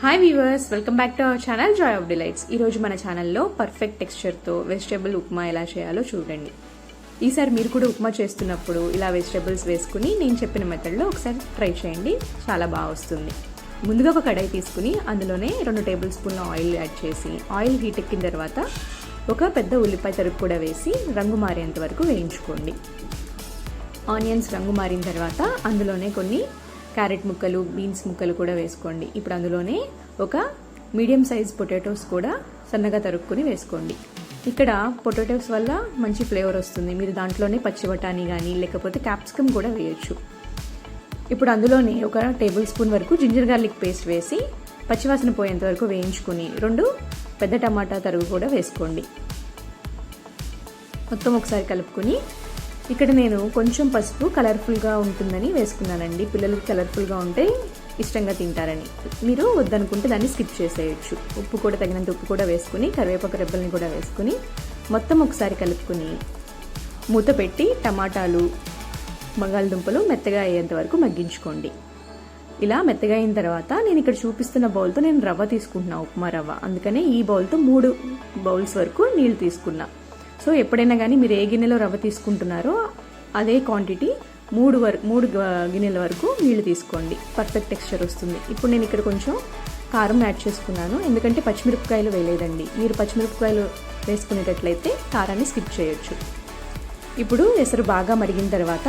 Hi viewers, welcome back to our channel Joy of delights. ఈరోజు మన ఛానల్లో perfect టెక్స్చర్తో vegetable upma ఎలా చేయాలో చూడండి. ఈసారి మీరు కూడా ఉప్మా చేస్తున్నప్పుడు ఇలా వెజిటేబుల్స్ వేసుకుని నేను చెప్పిన మెథడ్లో ఒకసారి ట్రై చేయండి, చాలా బాగా వస్తుంది. ముందుగా ఒక కడాయి తీసుకుని అందులోనే 2 టేబుల్ స్పూన్ల ఆయిల్ యాడ్ చేసి ఆయిల్ హీట్ ఎక్కిన తర్వాత ఒక పెద్ద ఉల్లిపాయ తరుగు కూడా వేసి రంగు మారేంత వరకు వేయించుకోండి. ఆనియన్స్ రంగు మారిన తర్వాత అందులోనే కొన్ని క్యారెట్ ముక్కలు, బీన్స్ ముక్కలు కూడా వేసుకోండి. ఇప్పుడు అందులోనే ఒక మీడియం సైజ్ పొటాటోస్ కూడా సన్నగా తరుక్కుని వేసుకోండి. ఇక్కడ పొటాటోస్ వల్ల మంచి ఫ్లేవర్ వస్తుంది. మీరు దాంట్లోనే పచ్చి బఠానీ కానీ లేకపోతే క్యాప్సికమ్ కూడా వేయచ్చు. ఇప్పుడు అందులోనే ఒక టేబుల్ స్పూన్ వరకు జింజర్ గార్లిక్ పేస్ట్ వేసి పచ్చివాసన పోయేంత వరకు వేయించుకుని 2 పెద్ద టమాటా తరుగు కూడా వేసుకోండి. మొత్తం ఒకసారి కలుపుకొని ఇక్కడ నేను కొంచెం పసుపు కలర్ఫుల్గా ఉంటుందని వేసుకున్నానండి. పిల్లలకి కలర్ఫుల్గా ఉంటే ఇష్టంగా తింటారని. మీరు వద్దనుకుంటే దాన్ని స్కిప్ చేసేయచ్చు. ఉప్పు కూడా తగినంత ఉప్పు కూడా వేసుకుని కరివేపాకు రెబ్బల్ని కూడా వేసుకుని మొత్తం ఒకసారి కలుపుకొని మూత పెట్టి టమాటాలు, బంగాళదుంపలు మెత్తగా అయ్యేంత వరకు మగ్గించుకోండి. ఇలా మెత్తగా అయిన తర్వాత నేను ఇక్కడ చూపిస్తున్న బౌల్తో నేను రవ్వ తీసుకుంటున్నా, ఉప్మా రవ్వ. అందుకనే ఈ బౌల్తో 3 బౌల్స్ వరకు నీళ్ళు తీసుకున్నా. సో ఎప్పుడైనా కానీ మీరు ఏ గిన్నెలో రవ్వ తీసుకుంటున్నారో అదే క్వాంటిటీ 3 గిన్నెల వరకు నీళ్లు తీసుకోండి. పర్ఫెక్ట్ టెక్స్చర్ వస్తుంది. ఇప్పుడు నేను ఇక్కడ కొంచెం కారం యాడ్ చేసుకున్నాను, ఎందుకంటే పచ్చిమిరపకాయలు వేయలేదండి. మీరు పచ్చిమిరపకాయలు వేసుకునేటట్లయితే కారాన్ని స్కిప్ చేయొచ్చు. ఇప్పుడు ఎసరు బాగా మరిగిన తర్వాత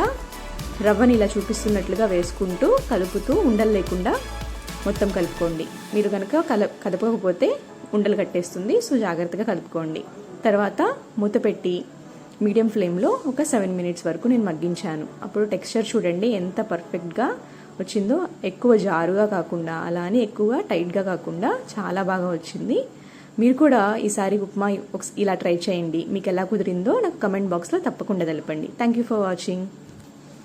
రవ్వని ఇలా చూపిస్తున్నట్లుగా వేసుకుంటూ కలుపుతూ ఉండలు లేకుండా మొత్తం కలుపుకోండి. మీరు కనుక కదపకపోతే ఉండలు కట్టేస్తుంది. సో జాగ్రత్తగా కలుపుకోండి. తర్వాత మూత పెట్టి మీడియం ఫ్లేమ్లో ఒక 7 మినిట్స్ వరకు నేను మగ్గించాను. అప్పుడు టెక్స్చర్ చూడండి ఎంత పర్ఫెక్ట్గా వచ్చిందో. ఎక్కువ జారుగా కాకుండా అలానే ఎక్కువ టైట్గా కాకుండా చాలా బాగా వచ్చింది. మీరు కూడా ఈసారి ఉప్మా ఇలా ట్రై చేయండి. మీకు ఎలా కుదిరిందో నాకు కమెంట్ బాక్స్లో తప్పకుండా తెలపండి. Thank you for watching.